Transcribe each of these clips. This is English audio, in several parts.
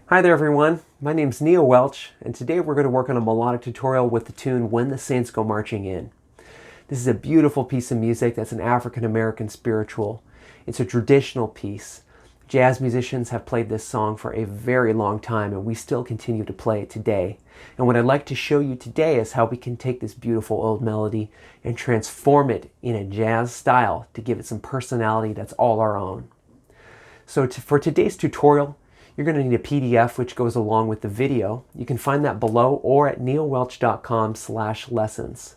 Hi there everyone, my name's Neil Welch, and today we're going to work on a melodic tutorial with the tune When the Saints Go Marching In. This is a beautiful piece of music that's an African-American spiritual. It's a traditional piece. Jazz musicians have played this song for a very long time and we still continue to play it today. And what I'd like to show you today is how we can take this beautiful old melody and transform it in a jazz style to give it some personality that's all our own. So for today's tutorial, you're going to need a PDF which goes along with the video. You can find that below or at neilwelch.com/lessons.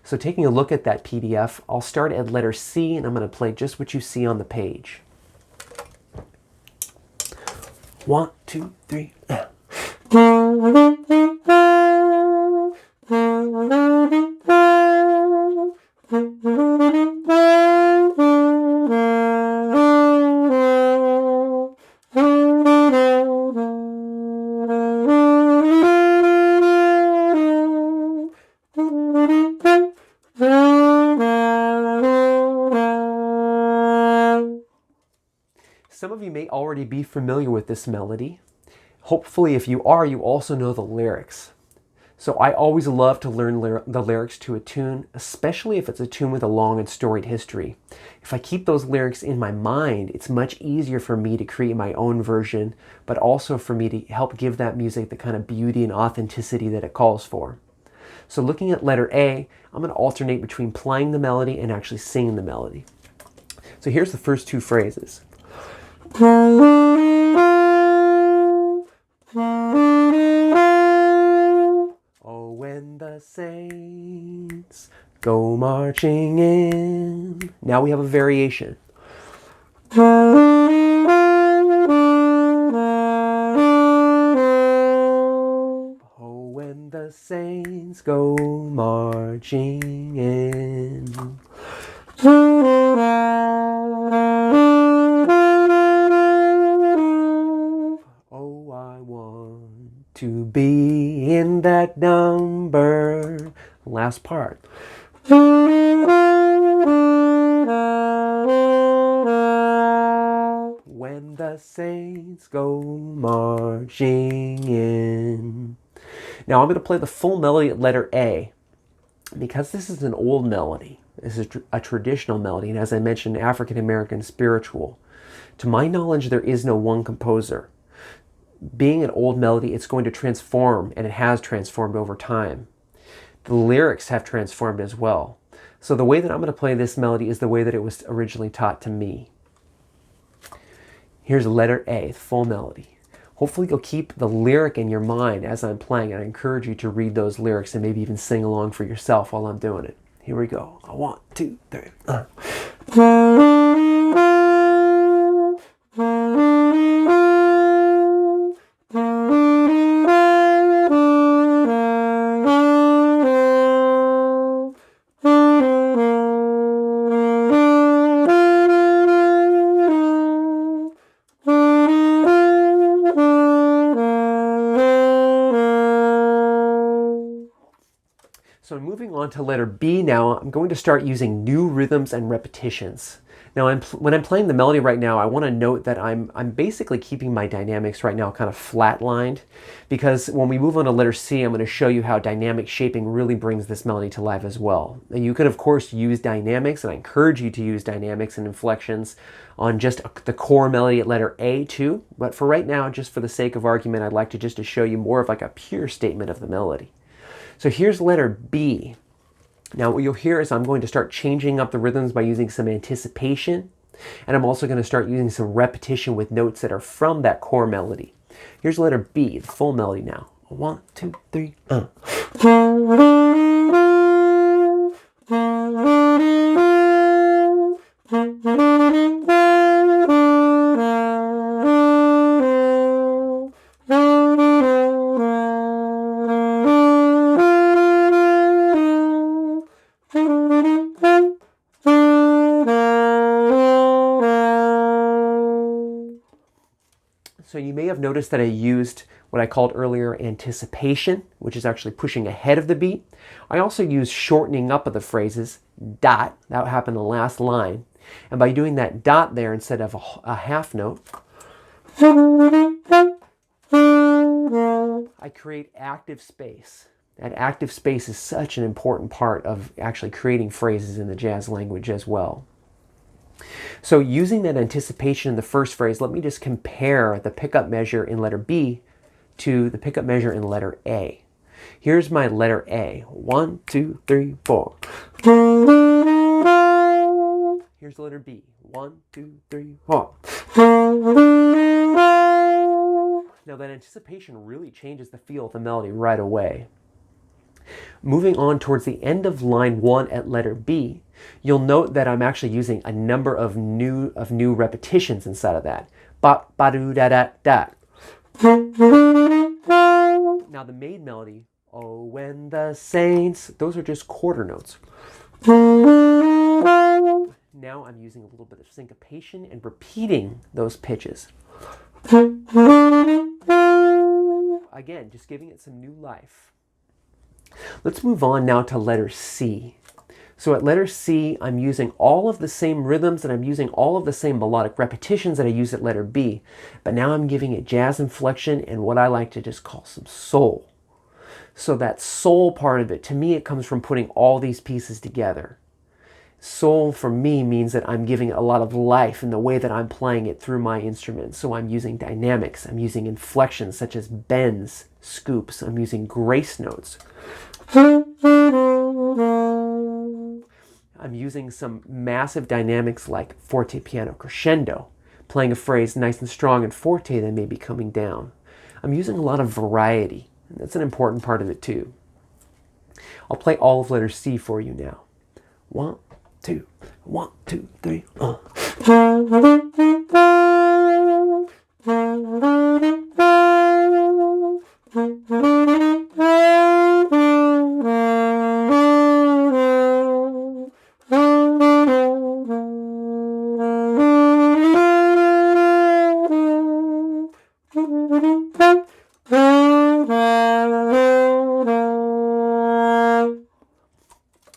So taking a look at that PDF, I'll start at letter C and I'm going to play just what you see on the page. 1, 2, 3. Some of you may already be familiar with this melody. Hopefully, if you are, you also know the lyrics. So I always love to learn the lyrics to a tune, especially if it's a tune with a long and storied history. If I keep those lyrics in my mind, it's much easier for me to create my own version, but also for me to help give that music the kind of beauty and authenticity that it calls for. So looking at letter A, I'm going to alternate between playing the melody and actually singing the melody. So here's the first two phrases. Oh, when the saints go marching in. Now we have a variation. Oh, when the saints go marching in. To be in that number. Last part. When the saints go marching in. Now I'm going to play the full melody at letter A. Because this is an old melody, this is a traditional melody, and as I mentioned, African-American spiritual. To my knowledge, there is no one composer. Being an old melody, it's going to transform, and it has transformed over time. The lyrics have transformed as well. So the way that I'm going to play this melody is the way that it was originally taught to me. Here's letter A, full melody. Hopefully you'll keep the lyric in your mind as I'm playing, and I encourage you to read those lyrics and maybe even sing along for yourself while I'm doing it. Here we go. 1, 2, 3. So moving on to letter B now, I'm going to start using new rhythms and repetitions. Now when I'm playing the melody right now, I want to note that I'm basically keeping my dynamics right now kind of flatlined, because when we move on to letter C, I'm going to show you how dynamic shaping really brings this melody to life as well. And you can of course use dynamics, and I encourage you to use dynamics and inflections on just the core melody at letter A too. But for right now, just for the sake of argument, I'd like to just to show you more of like a pure statement of the melody. So here's letter B. Now what you'll hear is I'm going to start changing up the rhythms by using some anticipation, and I'm also going to start using some repetition with notes that are from that core melody. Here's letter B, the full melody now. 1, 2, 3. So you may have noticed that I used what I called earlier anticipation, which is actually pushing ahead of the beat. I also use shortening up of the phrases, dot, that happened in the last line. And by doing that dot there instead of a half note, I create active space. That active space is such an important part of actually creating phrases in the jazz language as well. So using that anticipation in the first phrase, let me just compare the pickup measure in letter B to the pickup measure in letter A. Here's my letter A. 1, 2, 3, 4. Here's letter B. 1, 2, 3, 4. Now that anticipation really changes the feel of the melody right away. Moving on towards the end of line 1 at letter B, you'll note that I'm actually using a number of new repetitions inside of that. Ba ba doo da da da. Now the main melody, oh when the saints, those are just quarter notes. Now I'm using a little bit of syncopation and repeating those pitches. Again, just giving it some new life. Let's move on now to letter C. So at letter C, I'm using all of the same rhythms and I'm using all of the same melodic repetitions that I used at letter B, but now I'm giving it jazz inflection and what I like to just call some soul. So that soul part of it, to me, it comes from putting all these pieces together. Soul for me means that I'm giving it a lot of life in the way that I'm playing it through my instrument. So I'm using dynamics, I'm using inflections such as bends, scoops, I'm using grace notes. I'm using some massive dynamics like forte piano crescendo, playing a phrase nice and strong and forte, then maybe coming down. I'm using a lot of variety, and that's an important part of it too. I'll play all of letter C for you now. 1, 2, 1, 2, 3.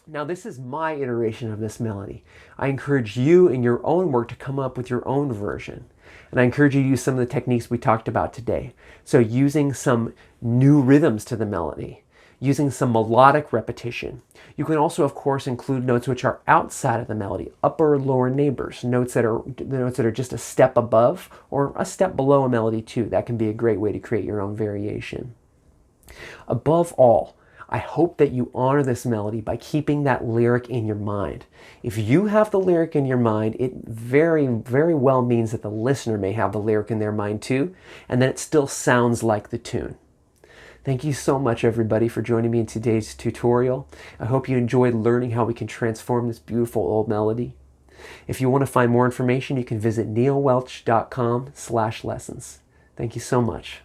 Now this is my iteration of this melody. I encourage you in your own work to come up with your own version. And I encourage you to use some of the techniques we talked about today. So using some new rhythms to the melody, using some melodic repetition. You can also, of course, include notes which are outside of the melody, upper or lower neighbors, notes that are just a step above or a step below a melody too. That can be a great way to create your own variation. Above all, I hope that you honor this melody by keeping that lyric in your mind. If you have the lyric in your mind, it very, very well means that the listener may have the lyric in their mind too, and that it still sounds like the tune. Thank you so much, everybody, for joining me in today's tutorial. I hope you enjoyed learning how we can transform this beautiful old melody. If you want to find more information, you can visit neilwelch.com/lessons. Thank you so much.